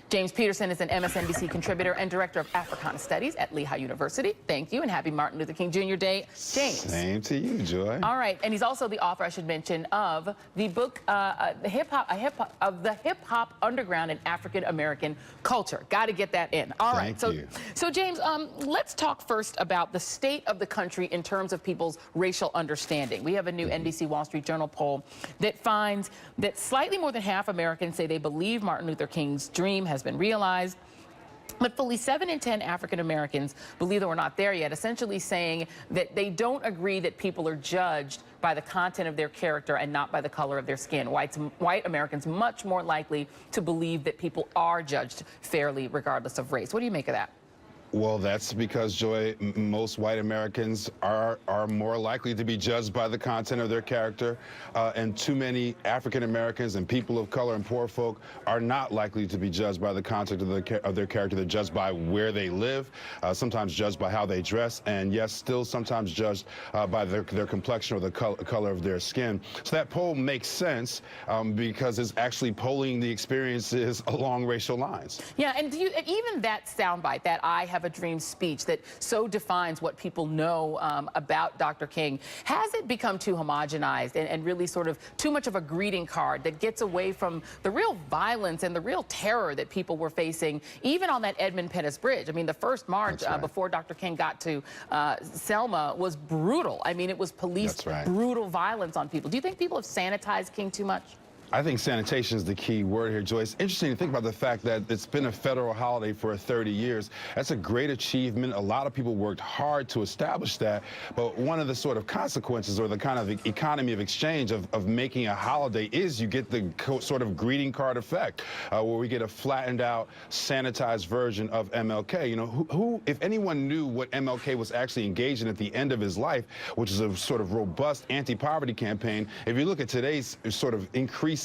James Peterson is an MSNBC contributor and director of Africana Studies at Lehigh University. Thank you, and happy Martin Luther King Jr. Day, James. Same to you, Joy. All right, and he's also the author, I should mention, of the book, the hip hop underground and African American culture. Got to get that in. All right. Thank you. So James, let's talk first about the state of the country in terms of people's racial understanding. We have a new NBC Wall Street Journal poll that finds that slightly more than half Americans say they believe Martin Luther King's dream has been realized. But fully 7 in 10 African Americans believe that we're not there yet, essentially saying that they don't agree that people are judged by the content of their character and not by the color of their skin. White Americans much more likely to believe that people are judged fairly regardless of race. What do you make of that? Well, that's because, Joy, most white Americans are more likely to be judged by the content of their character, and too many African Americans and people of color and poor folk are not likely to be judged by the content of their character. They're judged by where they live, sometimes judged by how they dress, and yes, still sometimes judged by their complexion or the color of their skin. So that poll makes sense because it's actually polling the experiences along racial lines. Yeah, and even that soundbite, that I have a dream speech that so defines what people know about Dr. King, has it become too homogenized and really sort of too much of a greeting card that gets away from the real violence and the real terror that people were facing, even on that Edmund Pettus Bridge? I mean, the first march before Dr. King got to Selma was brutal. I mean, it was police brutal violence on people. Do you think people have sanitized King too much? I think sanitation is the key word here, Joyce. Interesting to think about the fact that it's been a federal holiday for 30 years. That's a great achievement. A lot of people worked hard to establish that. But one of the sort of consequences or the kind of economy of exchange of making a holiday is you get the sort of greeting card effect, where we get a flattened out, sanitized version of MLK. You know, who, if anyone knew what MLK was actually engaged in at the end of his life, which is a sort of robust anti-poverty campaign, if you look at today's sort of increasing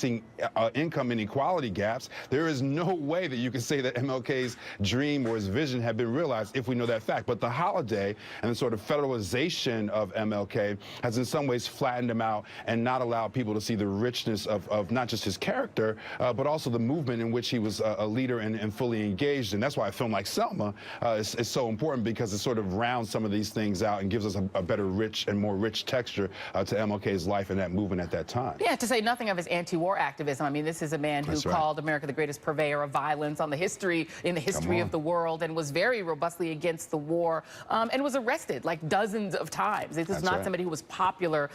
income inequality gaps, there is no way that you can say that MLK's dream or his vision had been realized if we know that fact. But the holiday and the sort of federalization of MLK has in some ways flattened him out and not allowed people to see the richness of not just his character, but also the movement in which he was a leader and fully engaged. And that's why a film like Selma is so important, because it sort of rounds some of these things out and gives us a better and more rich texture to MLK's life and that movement at that time. Yeah, to say nothing of his anti-war activism. I mean, this is a man who called America the greatest purveyor of violence in the history of the world, and was very robustly against the war, and was arrested like dozens of times. This is not somebody who was popular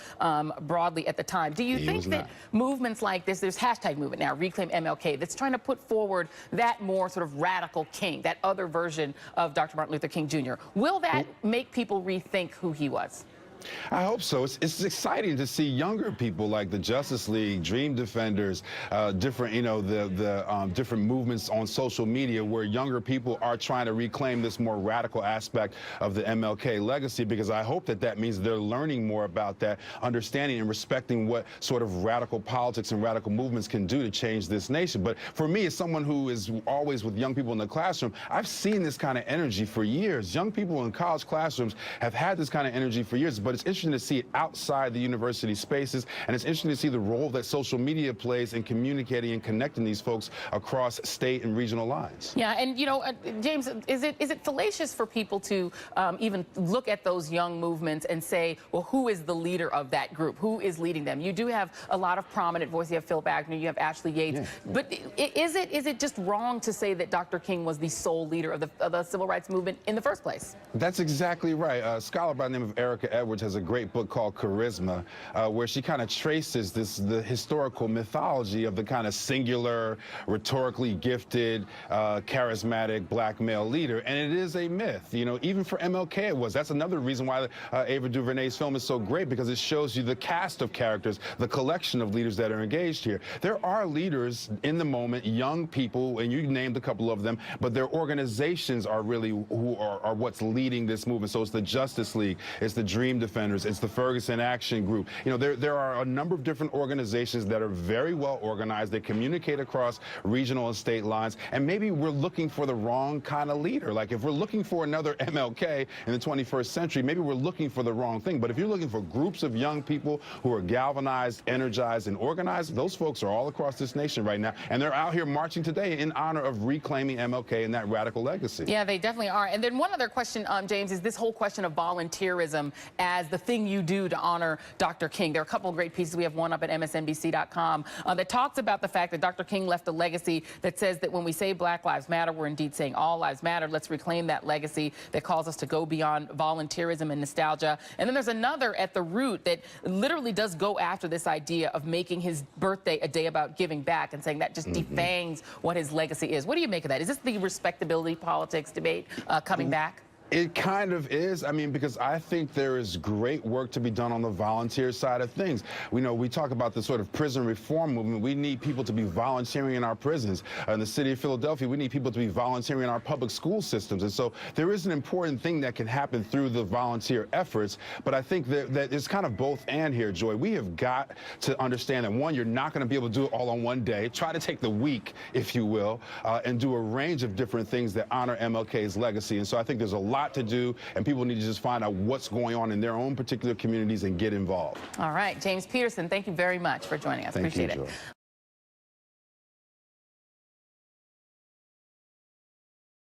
broadly at the time. Do you think that movements like this, there's hashtag movement now, Reclaim MLK, that's trying to put forward that more sort of radical king, that other version of Dr. Martin Luther King Jr., will that make people rethink who he was? I hope so. It's exciting to see younger people like the Justice League, Dream Defenders, different, you know, the different movements on social media where younger people are trying to reclaim this more radical aspect of the MLK legacy, because I hope that that means they're learning more about that, understanding and respecting what sort of radical politics and radical movements can do to change this nation. But for me, as someone who is always with young people in the classroom, I've seen this kind of energy for years. Young people in college classrooms have had this kind of energy for years, but it's interesting to see it outside the university spaces, and it's interesting to see the role that social media plays in communicating and connecting these folks across state and regional lines. Yeah, and you know, James, is it fallacious for people to even look at those young movements and say, well, who is the leader of that group? Who is leading them? You do have a lot of prominent voices. You have Phil Wagner, you have Ashley Yates. But is it just wrong to say that Dr. King was the sole leader of the civil rights movement in the first place? That's exactly right. A scholar by the name of Erica Edwards has a great book called Charisma, where she kind of traces the historical mythology of the kind of singular, rhetorically gifted, charismatic black male leader. And it is a myth. You know, even for MLK it was. That's another reason why Ava DuVernay's film is so great, because it shows you the cast of characters, the collection of leaders that are engaged here. There are leaders in the moment, young people, and you named a couple of them, but their organizations are really who are what's leading this movement. So it's the Justice League, it's the Dream defenders. It's the Ferguson Action Group. You know, there are a number of different organizations that are very well organized. They communicate across regional and state lines. And maybe we're looking for the wrong kind of leader. Like if we're looking for another MLK in the 21st century, maybe we're looking for the wrong thing. But if you're looking for groups of young people who are galvanized, energized, and organized, those folks are all across this nation right now. And they're out here marching today in honor of reclaiming MLK and that radical legacy. Yeah, they definitely are. And then one other question, James, is this whole question of volunteerism as the thing you do to honor Dr. King. There are a couple of great pieces. We have one up at msnbc.com that talks about the fact that Dr. King left a legacy that says that when we say Black Lives Matter, we're indeed saying all lives matter. Let's reclaim that legacy that calls us to go beyond volunteerism and nostalgia. And then there's another at the root that literally does go after this idea of making his birthday a day about giving back and saying that just defangs what his legacy is. What do you make of that? Is this the respectability politics debate coming back? It kind of is. I mean, because I think there is great work to be done on the volunteer side of things. We know we talk about the sort of prison reform movement. We need people to be volunteering in our prisons. In the city of Philadelphia, we need people to be volunteering in our public school systems. And so there is an important thing that can happen through the volunteer efforts. But I think that it's kind of both and here, Joy. We have got to understand that, one, you're not going to be able to do it all on one day. Try to take the week, if you will, and do a range of different things that honor MLK's legacy. And so I think there's a lot to do, and people need to just find out what's going on in their own particular communities and get involved. All right, James Peterson, thank you very much for joining us. Appreciate it.